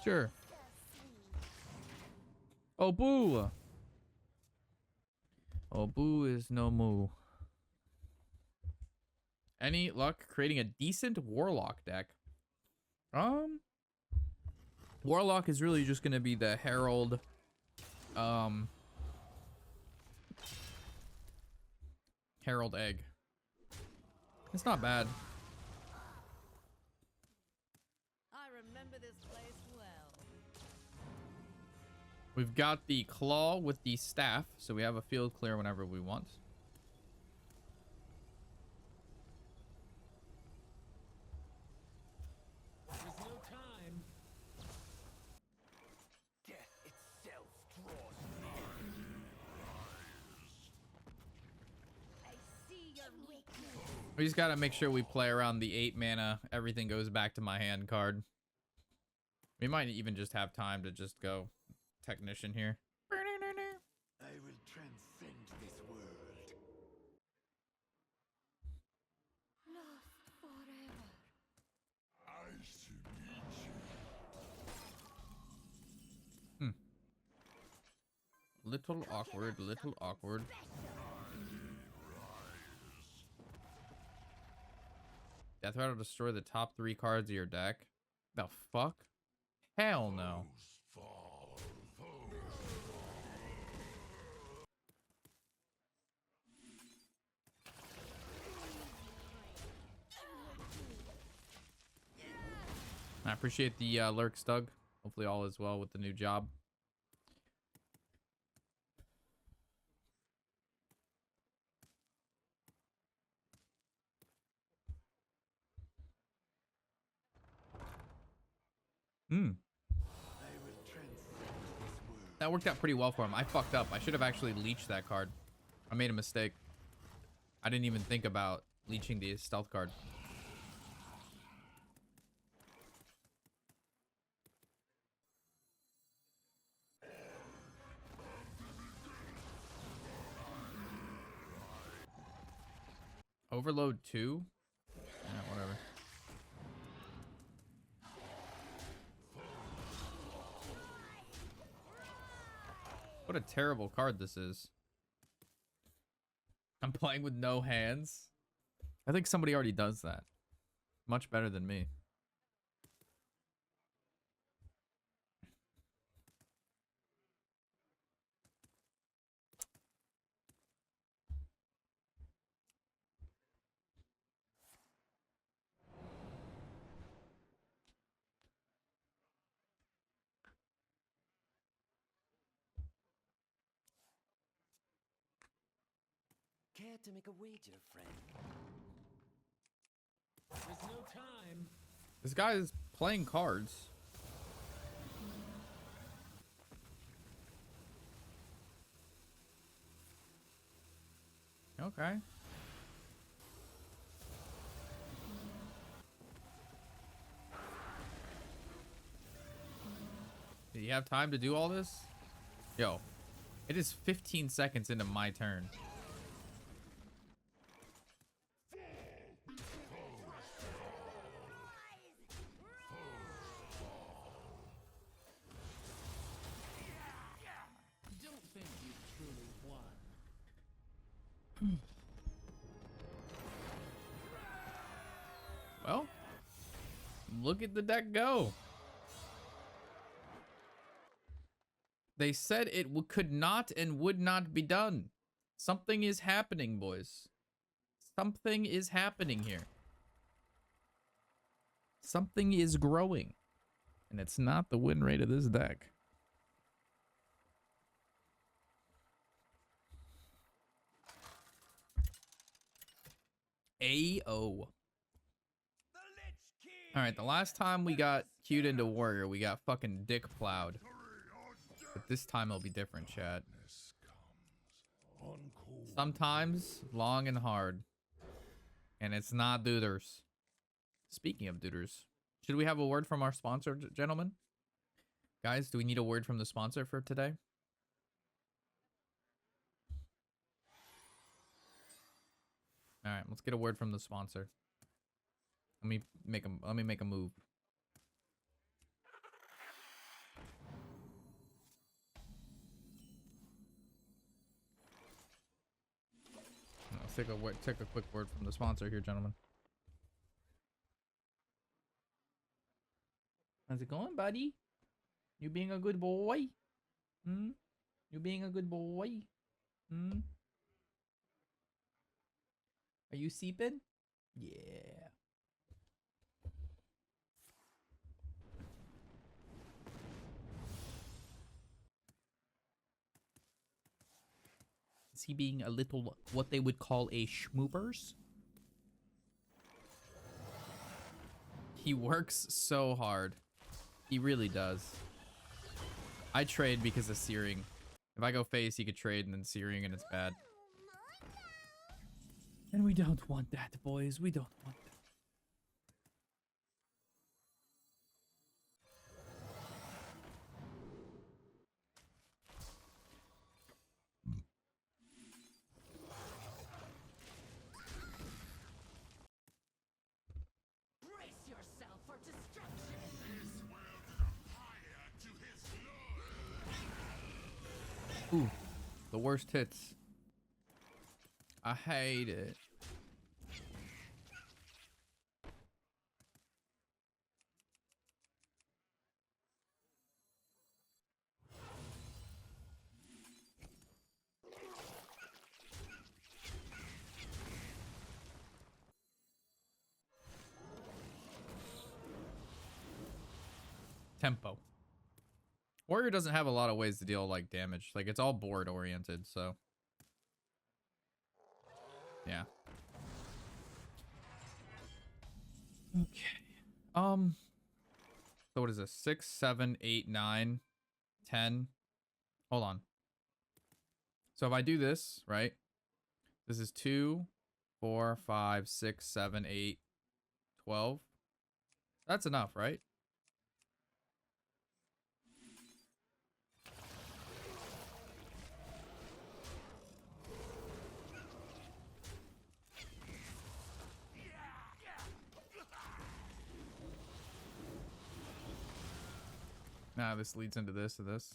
Sure. So sweet. Oh, boo. Oh, boo is no moo. Any luck creating a decent Warlock deck? Warlock is really just gonna be the Herald, Herald egg. It's not bad. I remember this place well. We've got the claw with the staff, so we have a field clear whenever we want. There's no time. Death itself draws near. I see your weakness. We just gotta make sure we play around the 8 mana. Everything goes back to my hand card. We might even just have time to just go Technician here. I Little awkward, little awkward. Death Rattle will destroy the top 3 cards of your deck. The fuck? Hell no. I appreciate the lurks, Doug. Hopefully all is well with the new job. That worked out pretty well for him. I fucked up. I should have actually leeched that card. I made a mistake. I didn't even think about leeching the stealth card. Overload 2? Yeah, whatever. What a terrible card this is. I'm playing with no hands. I think somebody already does that. Much better than me. Care to make a wager, friend? There's no time. This guy is playing cards. Okay. Do you have time to do all this? Yo, it is 15 seconds into my turn. Don't think you've truly won. Well, look at the deck go. They said it could not and would not be done. Something is happening, boys. Something is happening here. Something is growing. And it's not the win rate of this deck. AO. Alright, the last time we got queued into Warrior, we got fucking dick plowed. But this time it'll be different, chat. Sometimes long and hard. And it's not dooders. Speaking of dooders, should we have a word from our sponsor, gentlemen? Guys, do we need a word from the sponsor for today? Alright, let's get a word from the sponsor. Let me make a move. Let's take a quick word from the sponsor here, gentlemen. How's it going, buddy? You being a good boy? Hmm? You being a good boy? Hmm? Are you seeping? Yeah. Is he being a little, what they would call a schmoopers? He works so hard. He really does. I trade because of Searing. If I go face, he could trade and then Searing and it's bad. And we don't want that, boys. We don't want that. Brace yourself for destruction. Ooh. The worst hits. I hate it. Tempo. Warrior doesn't have a lot of ways to deal like damage. Like it's all board oriented, so yeah. Okay. So what is this? 6, 7, 8, 9, 10. Hold on. So if I do this, right? This is 2, 4, 5, 6, 7, 8, 12. That's enough, right? Nah, this leads into this and this.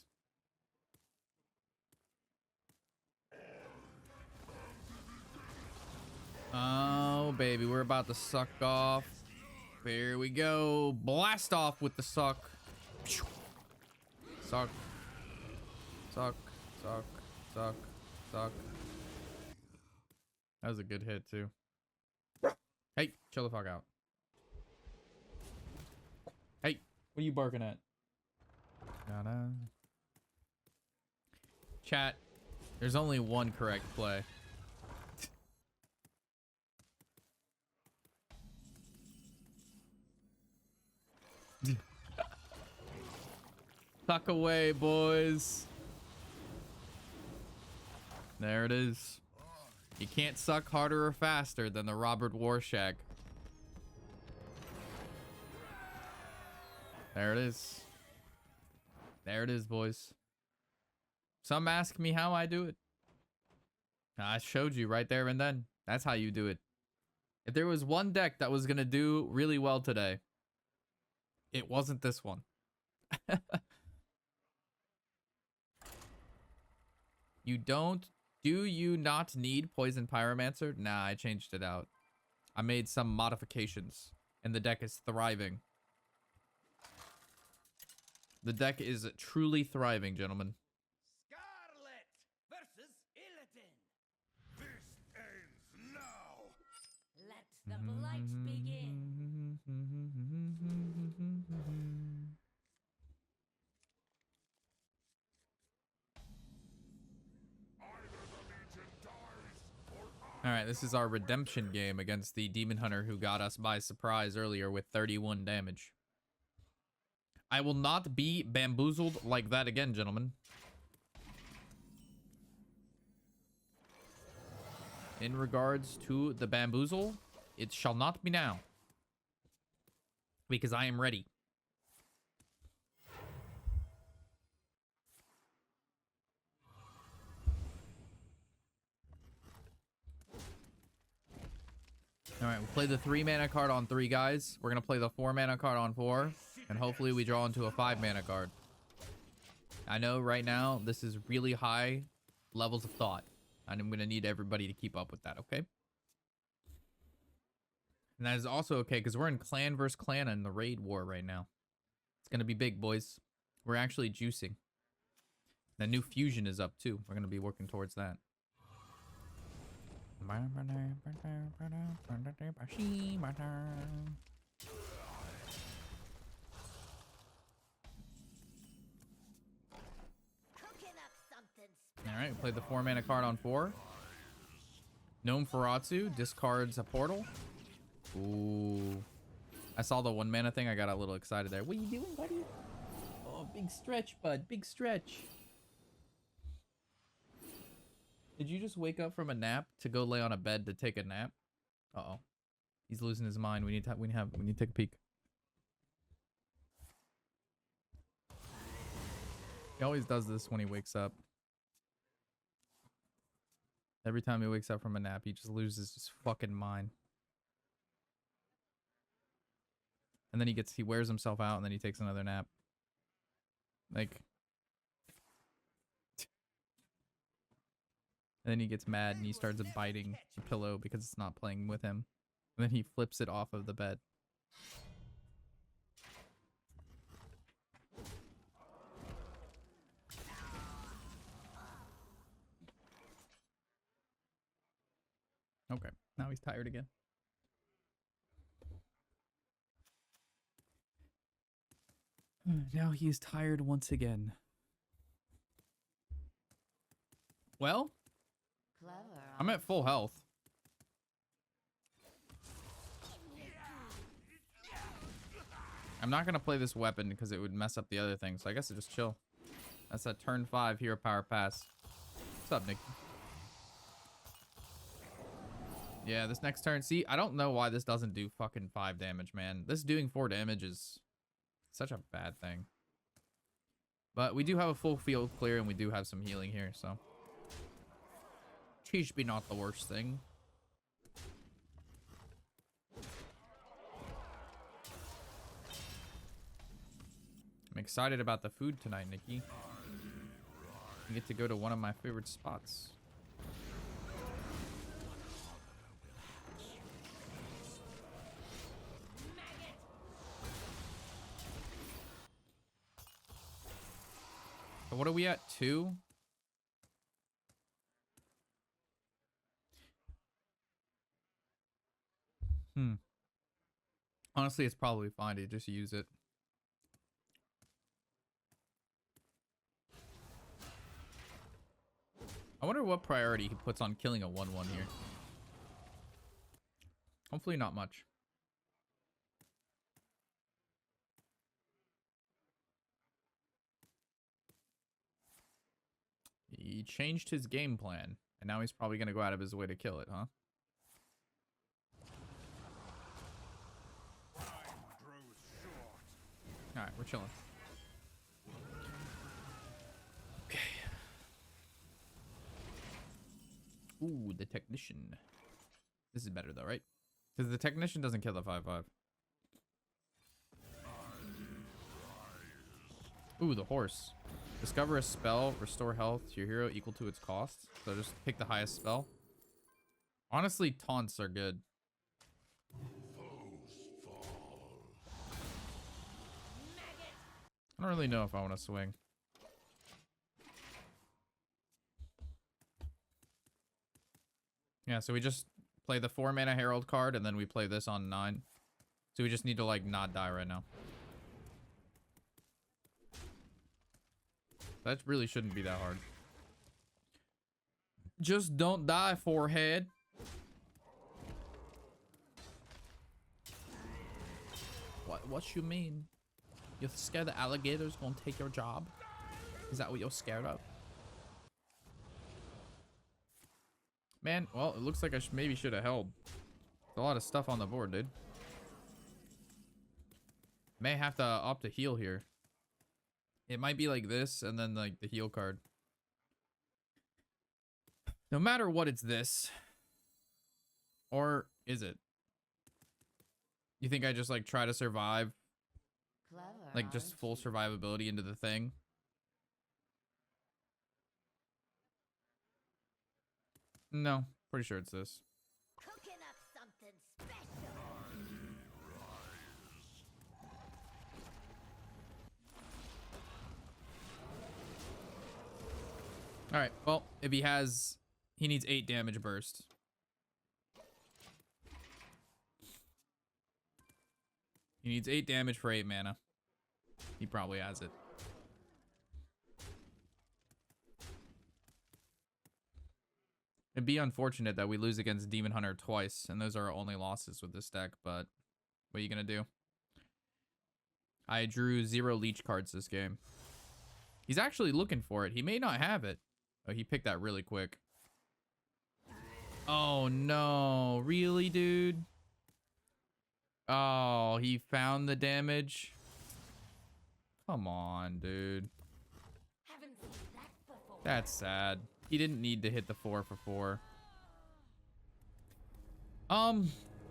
Oh, baby, we're about to suck off. Here we go. Blast off with the suck. Suck. Suck. Suck. Suck. Suck. That was a good hit, too. Hey, chill the fuck out. Hey, what are you barking at? Chat, there's only one correct play. Tuck away, boys. There it is. You can't suck harder or faster than the Robert Warshack. There it is. There it is, boys. Some ask me how I do it. I showed you right there and then. That's how you do it. If there was one deck that was going to do really well today, it wasn't this one. Do you not need Poison Pyromancer? Nah, I changed it out. I made some modifications and the deck is thriving. The deck is truly thriving, gentlemen. Scarlet versus Illidan. This ends now. Let the blight begin. All right, this is our redemption game against the Demon Hunter who got us by surprise earlier with 31 damage. I will not be bamboozled like that again, gentlemen. In regards to the bamboozle, it shall not be now. Because I am ready. All right, we'll play the 3 mana card on 3 guys. We're going to play the 4 mana card on 4. And hopefully we draw into a 5 mana card. I know right now this is really high levels of thought. And I'm going to need everybody to keep up with that, okay? And that is also okay because we're in clan versus clan in the raid war right now. It's going to be big, boys. We're actually juicing. The new fusion is up too. We're going to be working towards that. All right, play the 4 mana card on 4. Gnome Feratsu discards a portal. Ooh. I saw the 1 mana thing. I got a little excited there. What are you doing, buddy? Oh, big stretch, bud. Big stretch. Did you just wake up from a nap to go lay on a bed to take a nap? Uh-oh. He's losing his mind. We need to take a peek. He always does this when he wakes up. Every time he wakes up from a nap, he just loses his fucking mind. And then he wears himself out and then he takes another nap. Like And then he gets mad and he starts biting the pillow because it's not playing with him. And then he flips it off of the bed. Okay, now he's tired again. Now he's tired once again. Well, Clever. I'm at full health. I'm not going to play this weapon because it would mess up the other thing, so I guess I just chill. That's that turn 5 hero power pass. What's up, Nick? Yeah, this next turn. See, I don't know why this doesn't do fucking 5 damage, man. This doing 4 damage is such a bad thing. But we do have a full field clear and we do have some healing here, so. Cheese be not the worst thing. I'm excited about the food tonight, Nikki. You get to go to one of my favorite spots. So what are we at? 2? Honestly, it's probably fine to just use it. I wonder what priority he puts on killing a 1/1 here. Hopefully not much. He changed his game plan, and now he's probably going to go out of his way to kill it, huh? Alright, we're chilling. Okay. Ooh, the technician. This is better though, right? Because the technician doesn't kill the 5/5. Ooh, the horse. Discover a spell, restore health to your hero equal to its cost. So just pick the highest spell. Honestly, taunts are good. I don't really know if I want to swing. Yeah, so we just play the 4 mana Herald card and then we play this on 9. So we just need to like not die right now. That really shouldn't be that hard. Just don't die, forehead. What you mean? You're scared the alligator's gonna take your job? Is that what you're scared of? Man, well, it looks like I maybe should have held. There's a lot of stuff on the board, dude. May have to opt to heal here. It might be like this and then like the heal card. No matter what, it's this. Or is it? You think I just like try to survive? Clever. Like just full survivability into the thing? No, pretty sure it's this. Cooking up something special. All right, well, if he has, he needs 8 damage burst. He needs 8 damage for 8 mana. He probably has it. It'd be unfortunate that we lose against Demon Hunter twice, and those are our only losses with this deck, but what are you gonna do? I drew 0 leech cards this game. He's actually looking for it. He may not have it. Oh, he picked that really quick. Oh, no. Really, dude? Oh, he found the damage? Come on, dude. Haven't seen that before. That's sad. He didn't need to hit the 4 for 4.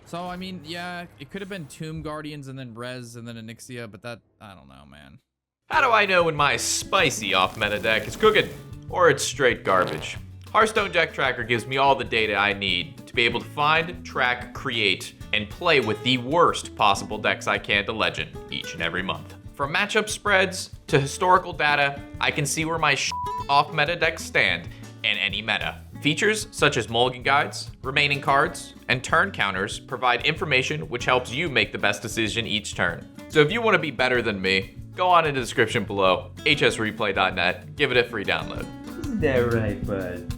So, I mean, yeah, it could have been Tomb Guardians and then Rez and then Onyxia, but that, I don't know, man. How do I know when my spicy off-meta deck is cooking or it's straight garbage? Hearthstone Deck Tracker gives me all the data I need to be able to find, track, create, and play with the worst possible decks I can to Legend each and every month. From matchup spreads to historical data, I can see where my off-meta decks stand in any meta. Features such as mulligan guides, remaining cards, and turn counters provide information which helps you make the best decision each turn. So if you want to be better than me, go on in the description below, hsreplay.net, give it a free download. Isn't that right, bud?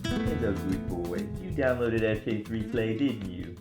Hello, good boy. You downloaded FH Replay, didn't you?